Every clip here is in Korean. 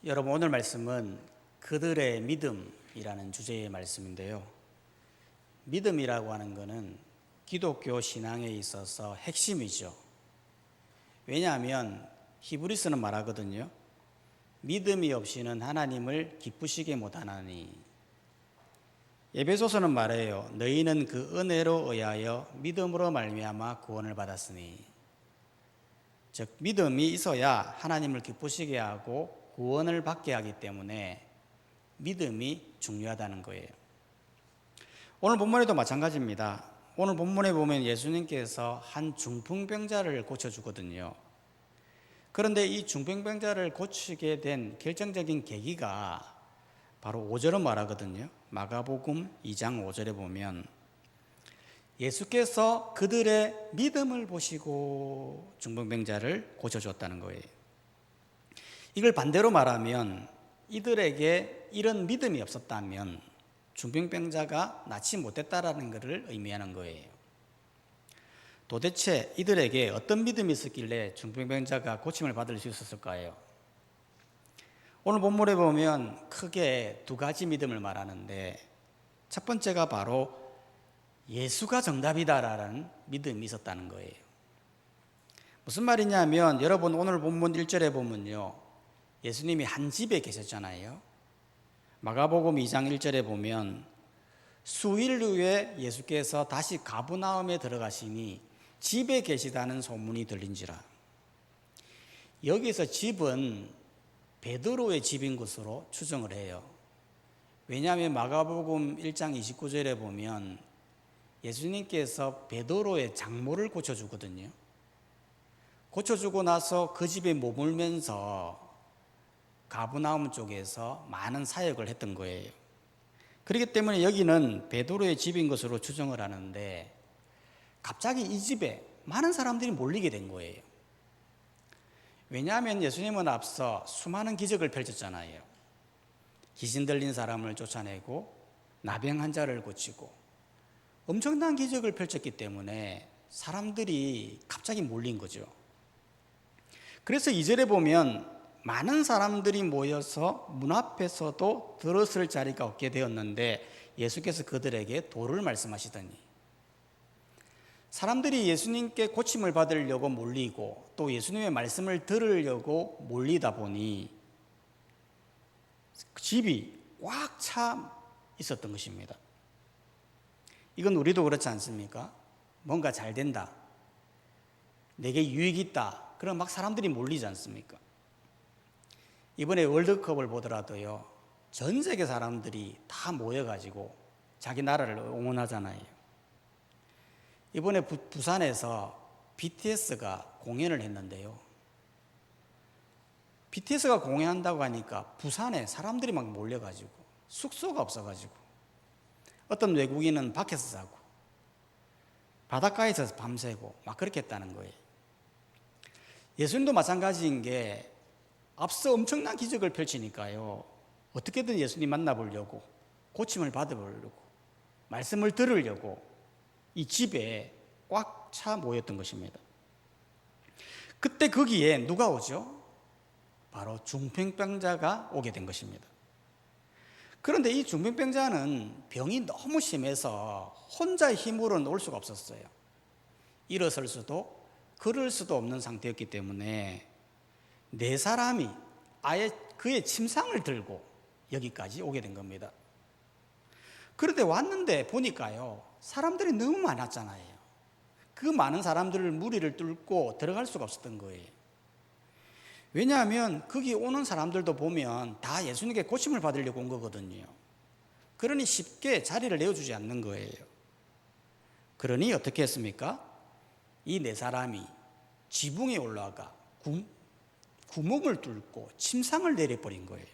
여러분, 오늘 말씀은 그들의 믿음이라는 주제의 말씀인데요. 믿음이라고 하는 것은 기독교 신앙에 있어서 핵심이죠. 왜냐하면 히브리서는 말하거든요. 믿음이 없이는 하나님을 기쁘시게 못하나니. 에베소서는 말해요. 너희는 그 은혜로 의하여 믿음으로 말미암아 구원을 받았으니. 즉 믿음이 있어야 하나님을 기쁘시게 하고 구원을 받게 하기 때문에 믿음이 중요하다는 거예요. 오늘 본문에도 마찬가지입니다. 오늘 본문에 보면 예수님께서 한 중풍병자를 고쳐주거든요. 그런데 이 중풍병자를 고치게 된 결정적인 계기가 바로 5절은 말하거든요. 마가복음 2장 5절에 보면 예수께서 그들의 믿음을 보시고 중풍병자를 고쳐줬다는 거예요. 이걸 반대로 말하면 이들에게 이런 믿음이 없었다면 중풍병자가 낫지 못했다라는 것을 의미하는 거예요. 도대체 이들에게 어떤 믿음이 있었길래 중풍병자가 고침을 받을 수 있었을까요? 오늘 본문에 보면 크게 두 가지 믿음을 말하는데, 첫 번째가 바로 예수가 정답이다라는 믿음이 있었다는 거예요. 무슨 말이냐면, 여러분 오늘 본문 1절에 보면요, 예수님이 한 집에 계셨잖아요. 마가복음 2장 1절에 보면 수일 후에 예수께서 다시 가버나움에 들어가시니 집에 계시다는 소문이 들린지라. 여기서 집은 베드로의 집인 것으로 추정을 해요. 왜냐하면 마가복음 1장 29절에 보면 예수님께서 베드로의 장모를 고쳐주거든요. 고쳐주고 나서 그 집에 머물면서 가버나움 쪽에서 많은 사역을 했던 거예요. 그렇기 때문에 여기는 베드로의 집인 것으로 추정을 하는데, 갑자기 이 집에 많은 사람들이 몰리게 된 거예요. 왜냐하면 예수님은 앞서 수많은 기적을 펼쳤잖아요. 귀신 들린 사람을 쫓아내고 나병 환자를 고치고 엄청난 기적을 펼쳤기 때문에 사람들이 갑자기 몰린 거죠. 그래서 2절에 보면 많은 사람들이 모여서 문 앞에서도 들었을 자리가 없게 되었는데 예수께서 그들에게 도를 말씀하시더니, 사람들이 예수님께 고침을 받으려고 몰리고 또 예수님의 말씀을 들으려고 몰리다 보니 집이 꽉 차 있었던 것입니다. 이건 우리도 그렇지 않습니까? 뭔가 잘 된다, 내게 유익이 있다, 그럼 막 사람들이 몰리지 않습니까? 이번에 월드컵을 보더라도요, 전 세계 사람들이 다 모여가지고 자기 나라를 응원하잖아요. 이번에 부산에서 BTS가 공연을 했는데요, BTS가 공연한다고 하니까 부산에 사람들이 막 몰려가지고 숙소가 없어가지고 어떤 외국인은 밖에서 자고 바닷가에서 밤새고 막 그렇게 했다는 거예요. 예수님도 마찬가지인 게 앞서 엄청난 기적을 펼치니까요, 어떻게든 예수님 만나보려고, 고침을 받아보려고, 말씀을 들으려고 이 집에 꽉 차 모였던 것입니다. 그때 거기에 누가 오죠? 바로 중풍병자가 오게 된 것입니다. 그런데 이 중풍병자는 병이 너무 심해서 혼자의 힘으로는 올 수가 없었어요. 일어설 수도 걸을 수도 없는 상태였기 때문에 네 사람이 아예 그의 침상을 들고 여기까지 오게 된 겁니다. 그런데 왔는데 보니까요, 사람들이 너무 많았잖아요. 그 많은 사람들을 무리를 뚫고 들어갈 수가 없었던 거예요. 왜냐하면 거기 오는 사람들도 보면 다 예수님께 고침을 받으려고 온 거거든요. 그러니 쉽게 자리를 내어주지 않는 거예요. 그러니 어떻게 했습니까? 이 네 사람이 지붕에 올라가 구멍을 뚫고 침상을 내려버린 거예요.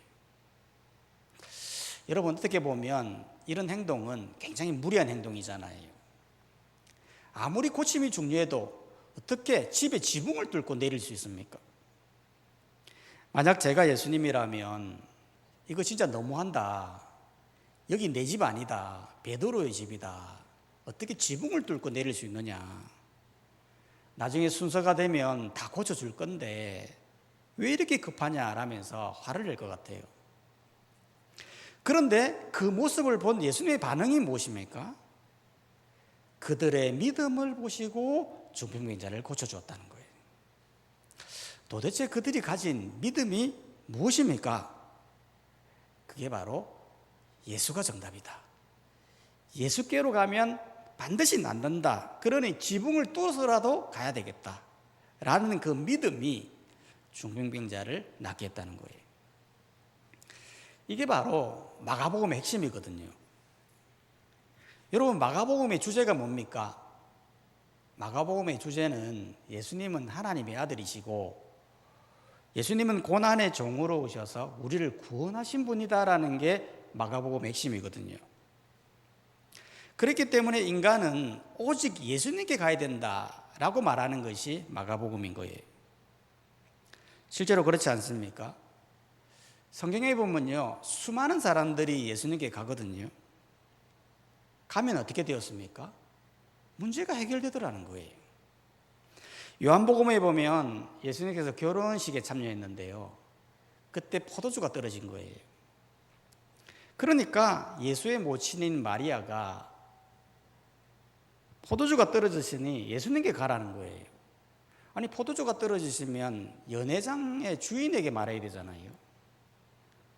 여러분, 어떻게 보면 이런 행동은 굉장히 무리한 행동이잖아요. 아무리 고침이 중요해도 어떻게 집에 지붕을 뚫고 내릴 수 있습니까? 만약 제가 예수님이라면 이거 진짜 너무한다, 여기 내 집 아니다, 베드로의 집이다, 어떻게 지붕을 뚫고 내릴 수 있느냐, 나중에 순서가 되면 다 고쳐줄 건데 왜 이렇게 급하냐 라면서 화를 낼 것 같아요. 그런데 그 모습을 본 예수님의 반응이 무엇입니까? 그들의 믿음을 보시고 중풍병자를 고쳐주었다는 거예요. 도대체 그들이 가진 믿음이 무엇입니까? 그게 바로 예수가 정답이다. 예수께로 가면 반드시 낫는다. 그러니 지붕을 뚫어서라도 가야 되겠다. 라는 그 믿음이 중풍병자를 낫게 했다는 거예요. 이게 바로 마가복음의 핵심이거든요. 여러분, 마가복음의 주제가 뭡니까? 마가복음의 주제는 예수님은 하나님의 아들이시고 예수님은 고난의 종으로 오셔서 우리를 구원하신 분이다라는 게 마가복음의 핵심이거든요. 그렇기 때문에 인간은 오직 예수님께 가야 된다라고 말하는 것이 마가복음인 거예요. 실제로 그렇지 않습니까? 성경에 보면요, 수많은 사람들이 예수님께 가거든요. 가면 어떻게 되었습니까? 문제가 해결되더라는 거예요. 요한복음에 보면 예수님께서 결혼식에 참여했는데요, 그때 포도주가 떨어진 거예요. 그러니까 예수의 모친인 마리아가 포도주가 떨어졌으니 예수님께 가라는 거예요. 아니, 포도주가 떨어지시면 연회장의 주인에게 말해야 되잖아요.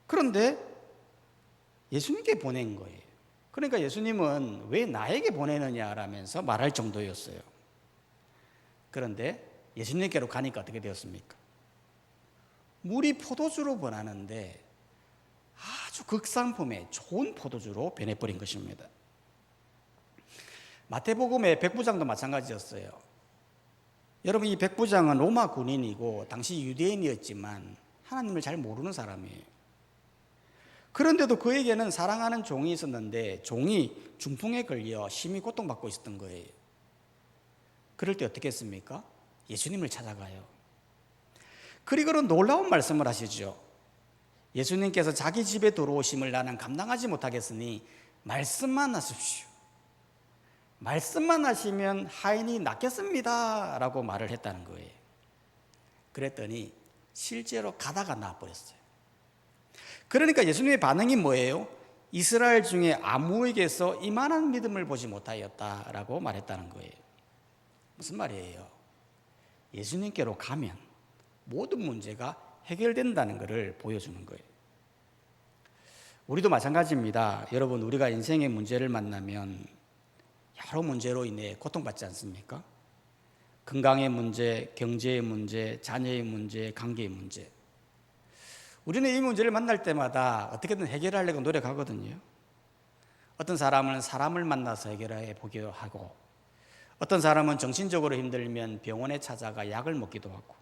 그런데 예수님께 보낸 거예요. 그러니까 예수님은 왜 나에게 보내느냐라면서 말할 정도였어요. 그런데 예수님께로 가니까 어떻게 되었습니까? 물이 포도주로 변하는데 아주 극상품의 좋은 포도주로 변해버린 것입니다. 마태복음의 백부장도 마찬가지였어요. 여러분, 이 백부장은 로마 군인이고 당시 유대인이었지만 하나님을 잘 모르는 사람이에요. 그런데도 그에게는 사랑하는 종이 있었는데 종이 중풍에 걸려 심히 고통받고 있었던 거예요. 그럴 때 어떻게 했습니까? 예수님을 찾아가요. 그리고는 놀라운 말씀을 하시죠. 예수님께서 자기 집에 들어오심을 나는 감당하지 못하겠으니 말씀만 하십시오. 말씀만 하시면 하인이 낫겠습니다 라고 말을 했다는 거예요. 그랬더니 실제로 가다가 나아버렸어요. 그러니까 예수님의 반응이 뭐예요? 이스라엘 중에 아무에게서 이만한 믿음을 보지 못하였다라고 말했다는 거예요. 무슨 말이에요? 예수님께로 가면 모든 문제가 해결된다는 것을 보여주는 거예요. 우리도 마찬가지입니다. 여러분, 우리가 인생의 문제를 만나면 여러 문제로 인해 고통받지 않습니까? 건강의 문제, 경제의 문제, 자녀의 문제, 관계의 문제. 우리는 이 문제를 만날 때마다 어떻게든 해결하려고 노력하거든요. 어떤 사람은 사람을 만나서 해결해 보기도 하고, 어떤 사람은 정신적으로 힘들면 병원에 찾아가 약을 먹기도 하고,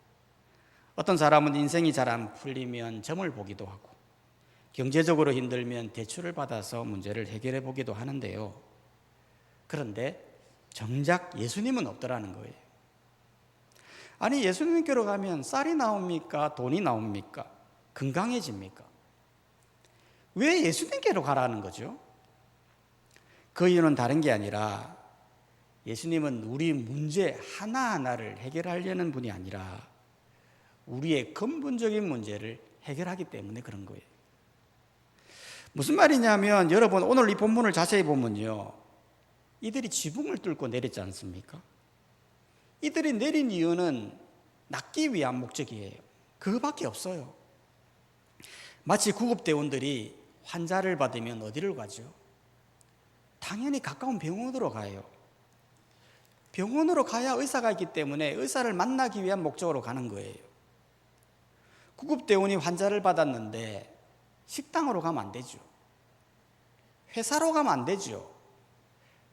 어떤 사람은 인생이 잘 안 풀리면 점을 보기도 하고, 경제적으로 힘들면 대출을 받아서 문제를 해결해 보기도 하는데요. 그런데 정작 예수님은 없더라는 거예요. 아니, 예수님께로 가면 쌀이 나옵니까? 돈이 나옵니까? 건강해집니까? 왜 예수님께로 가라는 거죠? 그 이유는 다른 게 아니라 예수님은 우리 문제 하나하나를 해결하려는 분이 아니라 우리의 근본적인 문제를 해결하기 때문에 그런 거예요. 무슨 말이냐면 여러분, 오늘 이 본문을 자세히 보면요, 이들이 지붕을 뚫고 내렸지 않습니까? 이들이 내린 이유는 낫기 위한 목적이에요. 그거밖에 없어요. 마치 구급대원들이 환자를 받으면 어디를 가죠? 당연히 가까운 병원으로 가요. 병원으로 가야 의사가 있기 때문에 의사를 만나기 위한 목적으로 가는 거예요. 구급대원이 환자를 받았는데 식당으로 가면 안 되죠. 회사로 가면 안 되죠.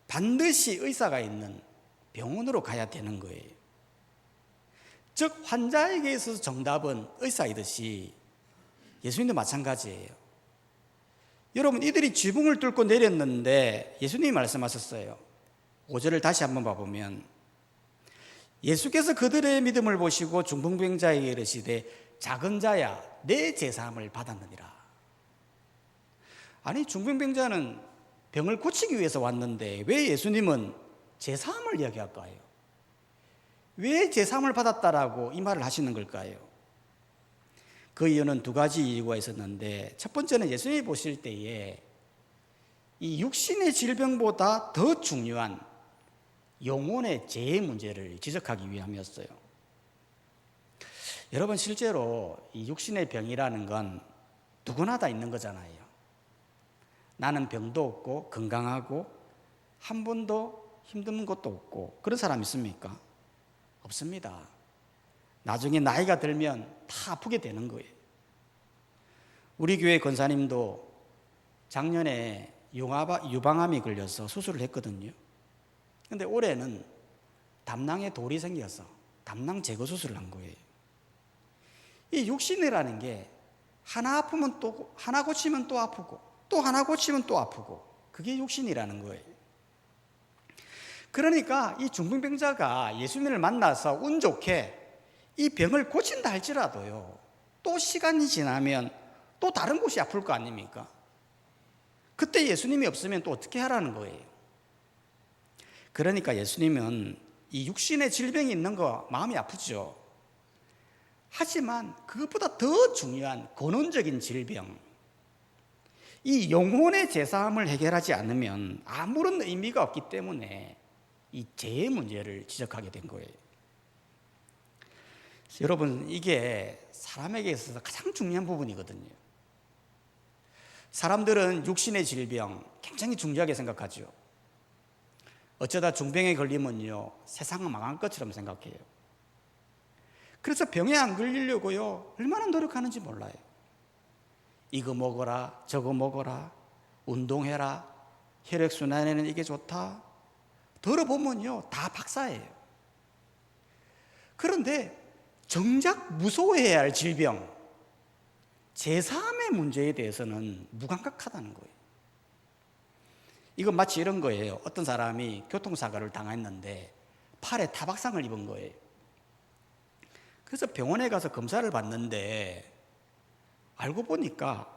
반드시 의사가 있는 병원으로 가야 되는 거예요. 즉 환자에게 있어서 정답은 의사이듯이 예수님도 마찬가지예요. 여러분, 이들이 지붕을 뚫고 내렸는데 예수님이 말씀하셨어요. 5절을 다시 한번 봐보면 예수께서 그들의 믿음을 보시고 중풍병자에게 이르시되 작은 자야 내 제사함을 받았느니라. 아니, 중풍병자는 병을 고치기 위해서 왔는데 왜 예수님은 제사함을 이야기할까요? 왜 제사함을 받았다라고 이 말을 하시는 걸까요? 그 이유는 두 가지 이유가 있었는데, 첫 번째는 예수님이 보실 때에 이 육신의 질병보다 더 중요한 영혼의 죄의 문제를 지적하기 위함이었어요. 여러분, 실제로 이 육신의 병이라는 건 누구나 다 있는 거잖아요. 나는 병도 없고 건강하고 한 번도 힘든 것도 없고 그런 사람 있습니까? 없습니다. 나중에 나이가 들면 다 아프게 되는 거예요. 우리 교회 권사님도 작년에 유방암이 걸려서 수술을 했거든요. 근데 올해는 담낭에 돌이 생겨서 담낭 제거 수술을 한 거예요. 이 육신이라는 게 하나 아프면 또 하나 고치면 또 아프고 또 하나 고치면 또 아프고, 그게 육신이라는 거예요. 그러니까 이 중풍병자가 예수님을 만나서 운 좋게 이 병을 고친다 할지라도요, 또 시간이 지나면 또 다른 곳이 아플 거 아닙니까? 그때 예수님이 없으면 또 어떻게 하라는 거예요? 그러니까 예수님은 이 육신의 질병이 있는 거 마음이 아프죠. 하지만 그것보다 더 중요한 근원적인 질병, 이 영혼의 죄사함을 해결하지 않으면 아무런 의미가 없기 때문에 이 죄의 문제를 지적하게 된 거예요. 여러분, 이게 사람에게 있어서 가장 중요한 부분이거든요. 사람들은 육신의 질병 굉장히 중요하게 생각하죠. 어쩌다 중병에 걸리면요, 세상은 망한 것처럼 생각해요. 그래서 병에 안 걸리려고요, 얼마나 노력하는지 몰라요. 이거 먹어라, 저거 먹어라, 운동해라, 혈액순환에는 이게 좋다. 들어보면요, 다 박사예요. 그런데 정작 무서워해야 할 질병, 제3의 문제에 대해서는 무감각하다는 거예요. 이건 마치 이런 거예요. 어떤 사람이 교통사고를 당했는데 팔에 타박상을 입은 거예요. 그래서 병원에 가서 검사를 받는데 알고 보니까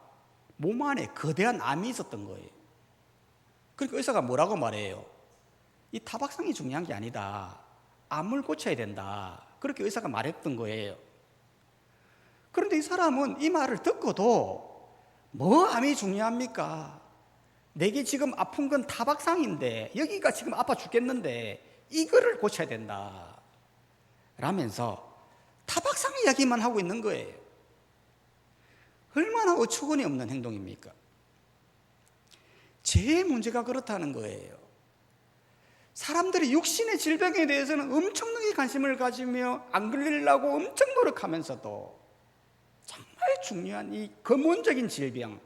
몸 안에 거대한 암이 있었던 거예요. 그러니까 의사가 뭐라고 말해요? 이 타박상이 중요한 게 아니다, 암을 고쳐야 된다, 그렇게 의사가 말했던 거예요. 그런데 이 사람은 이 말을 듣고도 뭐 암이 중요합니까? 내게 지금 아픈 건 타박상인데, 여기가 지금 아파 죽겠는데 이거를 고쳐야 된다 라면서 타박상 이야기만 하고 있는 거예요. 얼마나 어처구니 없는 행동입니까? 죄의 문제가 그렇다는 거예요. 사람들이 육신의 질병에 대해서는 엄청나게 관심을 가지며 안 걸리려고 엄청 노력하면서도 정말 중요한 이 근본적인 질병,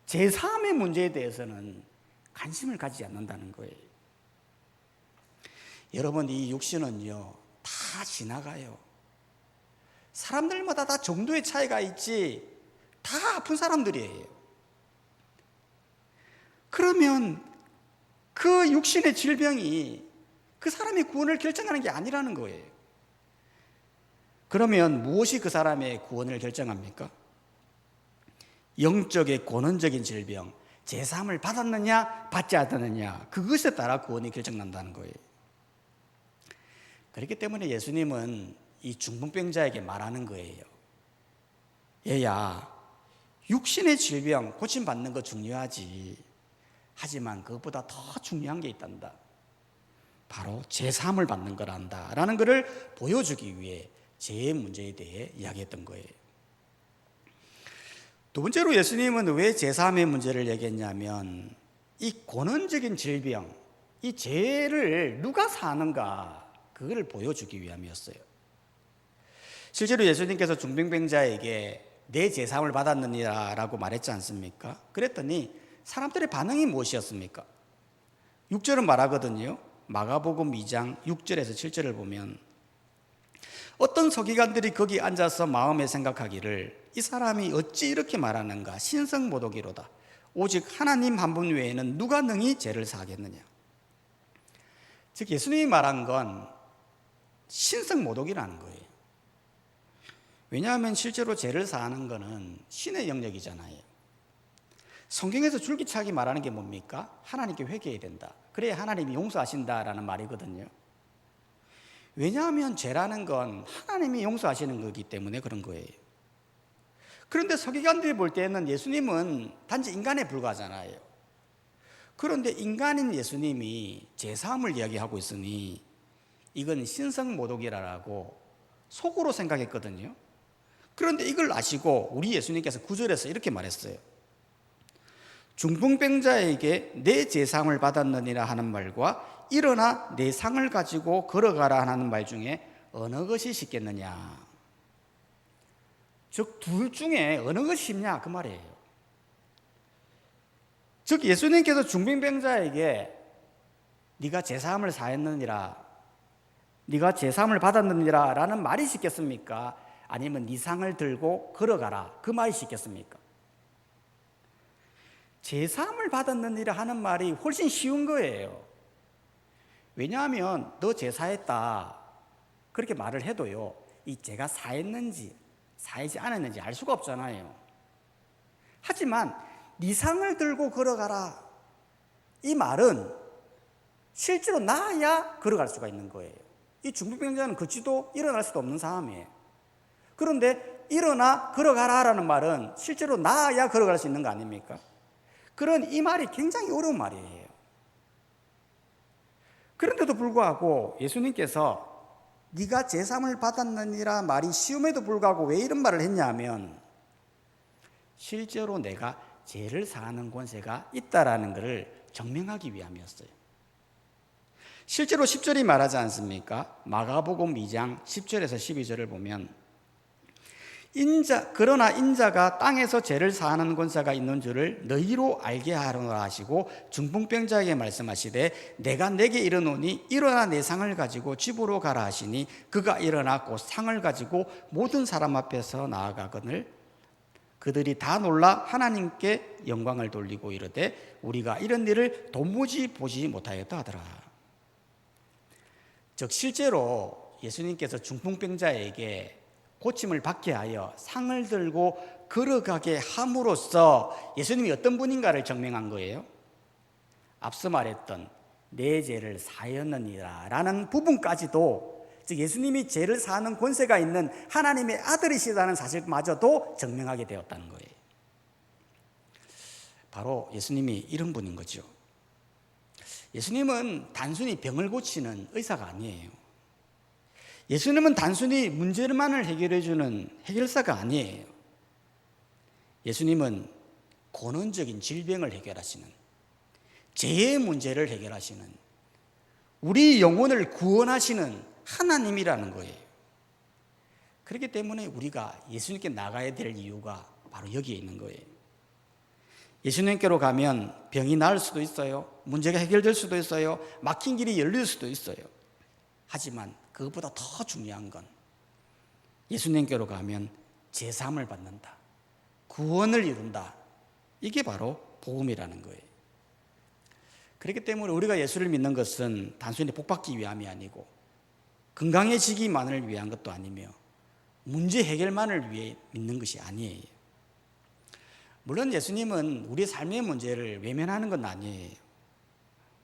제3의 문제에 대해서는 관심을 가지지 않는다는 거예요. 여러분, 이 육신은요, 다 지나가요. 사람들마다 다 정도의 차이가 있지 다 아픈 사람들이에요. 그러면 그 육신의 질병이 그 사람의 구원을 결정하는 게 아니라는 거예요. 그러면 무엇이 그 사람의 구원을 결정합니까? 영적의 근원적인 질병, 제3을 받았느냐 받지 않았느냐, 그것에 따라 구원이 결정난다는 거예요. 그렇기 때문에 예수님은 이 중풍병자에게 말하는 거예요. 얘야, 육신의 질병 고침받는 거 중요하지, 하지만 그것보다 더 중요한 게 있단다. 바로 제3을 받는 거란다 라는 것을 보여주기 위해 죄의 문제에 대해 이야기했던 거예요. 두 번째로 예수님은 왜 제3의 문제를 얘기했냐면, 이 근원적인 질병, 이 죄를 누가 사는가, 그걸 보여주기 위함이었어요. 실제로 예수님께서 중풍병자에게 내 제3을 받았느니라 라고 말했지 않습니까? 그랬더니 사람들의 반응이 무엇이었습니까? 6절은 말하거든요. 마가복음 2장 6절에서 7절을 보면 어떤 서기관들이 거기 앉아서 마음에 생각하기를, 이 사람이 어찌 이렇게 말하는가, 신성모독이로다. 오직 하나님 한 분 외에는 누가 능히 죄를 사하겠느냐. 즉 예수님이 말한 건 신성모독이라는 거예요. 왜냐하면 실제로 죄를 사하는 거는 신의 영역이잖아요. 성경에서 줄기차게 말하는 게 뭡니까? 하나님께 회개해야 된다, 그래야 하나님이 용서하신다라는 말이거든요. 왜냐하면 죄라는 건 하나님이 용서하시는 거기 때문에 그런 거예요. 그런데 서기관들이 볼 때는 예수님은 단지 인간에 불과하잖아요. 그런데 인간인 예수님이 제3을 이야기하고 있으니 이건 신성모독이라고 속으로 생각했거든요. 그런데 이걸 아시고 우리 예수님께서 9절에서 이렇게 말했어요. 중풍병자에게 내 제상을 받았느니라 하는 말과 일어나 내 상을 가지고 걸어가라 하는 말 중에 어느 것이 쉽겠느냐. 즉 둘 중에 어느 것이 쉽냐 그 말이에요. 즉 예수님께서 중풍병자에게 네가 제사함을 사했느니라, 네가 제사함을 받았느니라 라는 말이 쉽겠습니까? 아니면 네 상을 들고 걸어가라 그 말이 쉽겠습니까? 제사함을 받았느니라 하는 말이 훨씬 쉬운 거예요. 왜냐하면 너 제사했다 그렇게 말을 해도요, 이 제가 사했는지 사하지 않았는지 알 수가 없잖아요. 하지만 네 상을 들고 걸어가라 이 말은 실제로 나야 걸어갈 수가 있는 거예요. 이 중풍병자는 걷지도 일어날 수도 없는 사람이에요. 그런데 일어나 걸어가라 라는 말은 실제로 나야 걸어갈 수 있는 거 아닙니까? 그런 이 말이 굉장히 어려운 말이에요. 그런데도 불구하고 예수님께서 네가 제삼을 받았느니라 말이 쉬움에도 불구하고 왜 이런 말을 했냐면 실제로 내가 죄를 사하는 권세가 있다라는 것을 증명하기 위함이었어요. 실제로 10절이 말하지 않습니까? 마가복음 2장 10절에서 12절을 보면 그러나 인자가 땅에서 죄를 사하는 권세가 있는 줄을 너희로 알게 하려노라 하시고 중풍병자에게 말씀하시되 내가 내게 이르노니 일어나 내 상을 가지고 집으로 가라 하시니 그가 일어나 곧 상을 가지고 모든 사람 앞에서 나아가거늘 그들이 다 놀라 하나님께 영광을 돌리고 이르되 우리가 이런 일을 도무지 보지 못하였다 하더라. 즉 실제로 예수님께서 중풍병자에게 고침을 받게 하여 상을 들고 걸어가게 함으로써 예수님이 어떤 분인가를 증명한 거예요. 앞서 말했던 내 죄를 사하였느니라 라는 부분까지도, 즉 예수님이 죄를 사하는 권세가 있는 하나님의 아들이시다는 사실마저도 증명하게 되었다는 거예요. 바로 예수님이 이런 분인 거죠. 예수님은 단순히 병을 고치는 의사가 아니에요. 예수님은 단순히 문제만을 해결해 주는 해결사가 아니에요. 예수님은 근원적인 질병을 해결하시는, 죄의 문제를 해결하시는, 우리 영혼을 구원하시는 하나님이라는 거예요. 그렇기 때문에 우리가 예수님께 나가야 될 이유가 바로 여기에 있는 거예요. 예수님께로 가면 병이 나을 수도 있어요. 문제가 해결될 수도 있어요. 막힌 길이 열릴 수도 있어요. 하지만 그것보다 더 중요한 건 예수님께로 가면 제사함을 받는다, 구원을 이룬다. 이게 바로 복음이라는 거예요. 그렇기 때문에 우리가 예수를 믿는 것은 단순히 복받기 위함이 아니고 건강해지기만을 위한 것도 아니며 문제 해결만을 위해 믿는 것이 아니에요. 물론 예수님은 우리 삶의 문제를 외면하는 건 아니에요.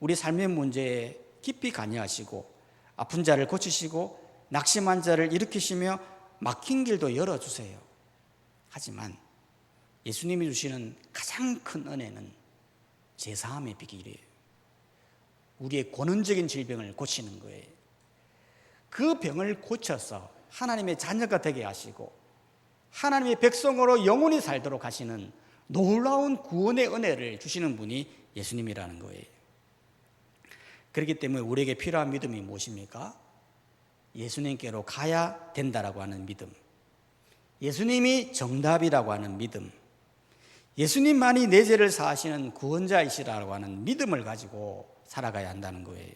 우리 삶의 문제에 깊이 관여하시고 아픈 자를 고치시고 낙심한 자를 일으키시며 막힌 길도 열어주세요. 하지만 예수님이 주시는 가장 큰 은혜는 제사함의 비결이에요. 우리의 근원적인 질병을 고치는 거예요. 그 병을 고쳐서 하나님의 자녀가 되게 하시고 하나님의 백성으로 영원히 살도록 하시는 놀라운 구원의 은혜를 주시는 분이 예수님이라는 거예요. 그렇기 때문에 우리에게 필요한 믿음이 무엇입니까? 예수님께로 가야 된다라고 하는 믿음, 예수님이 정답이라고 하는 믿음, 예수님만이 내 죄를 사하시는 구원자이시라고 하는 믿음을 가지고 살아가야 한다는 거예요.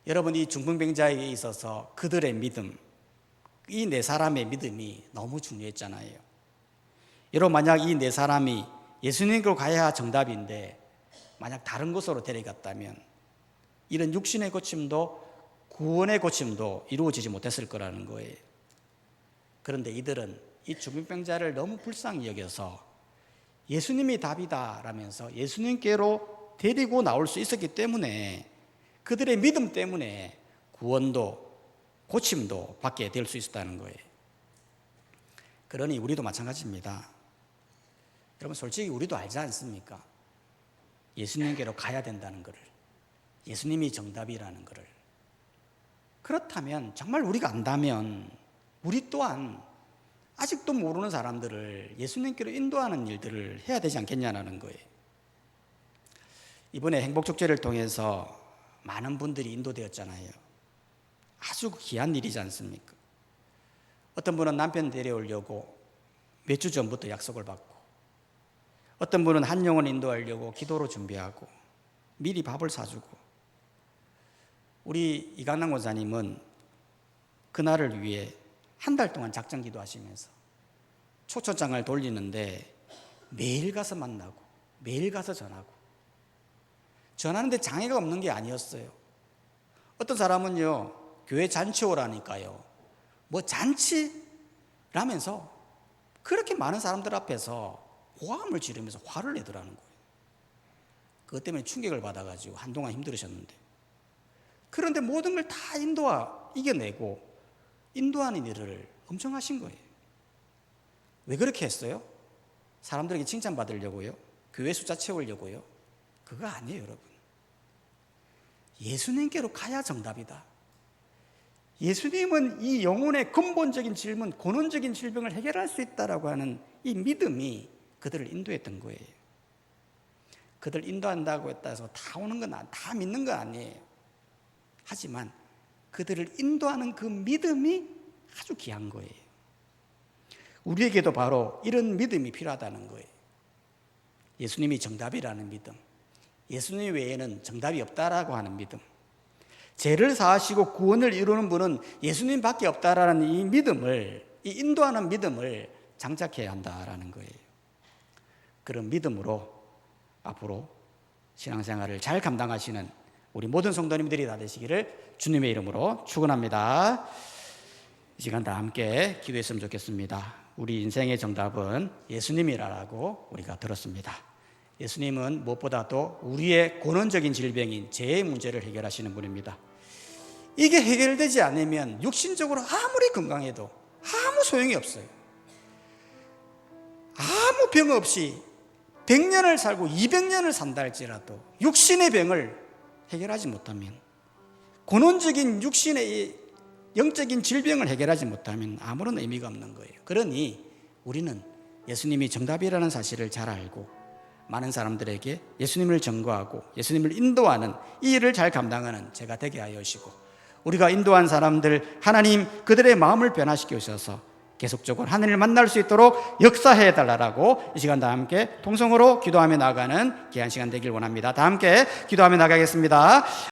여러분, 이 중풍병자에게 있어서 그들의 믿음, 이 네 사람의 믿음이 너무 중요했잖아요. 여러분, 만약 이 네 사람이 예수님께로 가야 정답인데 만약 다른 곳으로 데려갔다면 이런 육신의 고침도 구원의 고침도 이루어지지 못했을 거라는 거예요. 그런데 이들은 이 중풍병자를 너무 불쌍히 여겨서 예수님이 답이다라면서 예수님께로 데리고 나올 수 있었기 때문에 그들의 믿음 때문에 구원도 고침도 받게 될 수 있었다는 거예요. 그러니 우리도 마찬가지입니다. 여러분 솔직히 우리도 알지 않습니까? 예수님께로 가야 된다는 것을, 예수님이 정답이라는 것을. 그렇다면 정말 우리가 안다면 우리 또한 아직도 모르는 사람들을 예수님께로 인도하는 일들을 해야 되지 않겠냐는 거예요. 이번에 행복축제를 통해서 많은 분들이 인도되었잖아요. 아주 귀한 일이지 않습니까? 어떤 분은 남편 데려오려고 몇 주 전부터 약속을 받고, 어떤 분은 한 영혼 인도하려고 기도로 준비하고 미리 밥을 사주고, 우리 이강남 권사님은 그날을 위해 한 달 동안 작정 기도하시면서 초청장을 돌리는데 매일 가서 만나고 매일 가서 전하는데 장애가 없는 게 아니었어요. 어떤 사람은요, 교회 잔치 오라니까요, 뭐 잔치라면서 그렇게 많은 사람들 앞에서 고함을 지르면서 화를 내더라는 거예요. 그것 때문에 충격을 받아가지고 한동안 힘들으셨는데, 그런데 모든 걸 다 이겨내고 인도하는 일을 엄청 하신 거예요. 왜 그렇게 했어요? 사람들에게 칭찬받으려고요? 교회 숫자 채우려고요? 그거 아니에요, 여러분. 예수님께로 가야 정답이다. 예수님은 이 영혼의 근본적인 질문, 근원적인 질병을 해결할 수 있다라고 하는 이 믿음이 그들을 인도했던 거예요. 그들 인도한다고 했다 해서 다 오는 건, 다 믿는 건 아니에요. 하지만 그들을 인도하는 그 믿음이 아주 귀한 거예요. 우리에게도 바로 이런 믿음이 필요하다는 거예요. 예수님이 정답이라는 믿음, 예수님 외에는 정답이 없다라고 하는 믿음, 죄를 사하시고 구원을 이루는 분은 예수님밖에 없다라는 이 믿음을, 이 인도하는 믿음을 장착해야 한다라는 거예요. 그런 믿음으로 앞으로 신앙생활을 잘 감당하시는 우리 모든 성도님들이 다 되시기를 주님의 이름으로 축원합니다. 이 시간 다 함께 기도했으면 좋겠습니다. 우리 인생의 정답은 예수님이라고 우리가 들었습니다. 예수님은 무엇보다도 우리의 근원적인 질병인 죄의 문제를 해결하시는 분입니다. 이게 해결되지 않으면 육신적으로 아무리 건강해도 아무 소용이 없어요. 아무 병 없이 100년을 살고 200년을 산다 할지라도 육신의 병을 해결하지 못하면, 근원적인 육신의 영적인 질병을 해결하지 못하면 아무런 의미가 없는 거예요. 그러니 우리는 예수님이 정답이라는 사실을 잘 알고 많은 사람들에게 예수님을 전거하고 예수님을 인도하는 이 일을 잘 감당하는 제가 되게 하여 주시고, 우리가 인도한 사람들 하나님 그들의 마음을 변화시켜 주셔서 계속적으로 하나님을 만날 수 있도록 역사해 달라고 이 시간 다 함께 통성으로 기도하며 나아가는 귀한 시간 되길 원합니다. 다 함께 기도하며 나가겠습니다.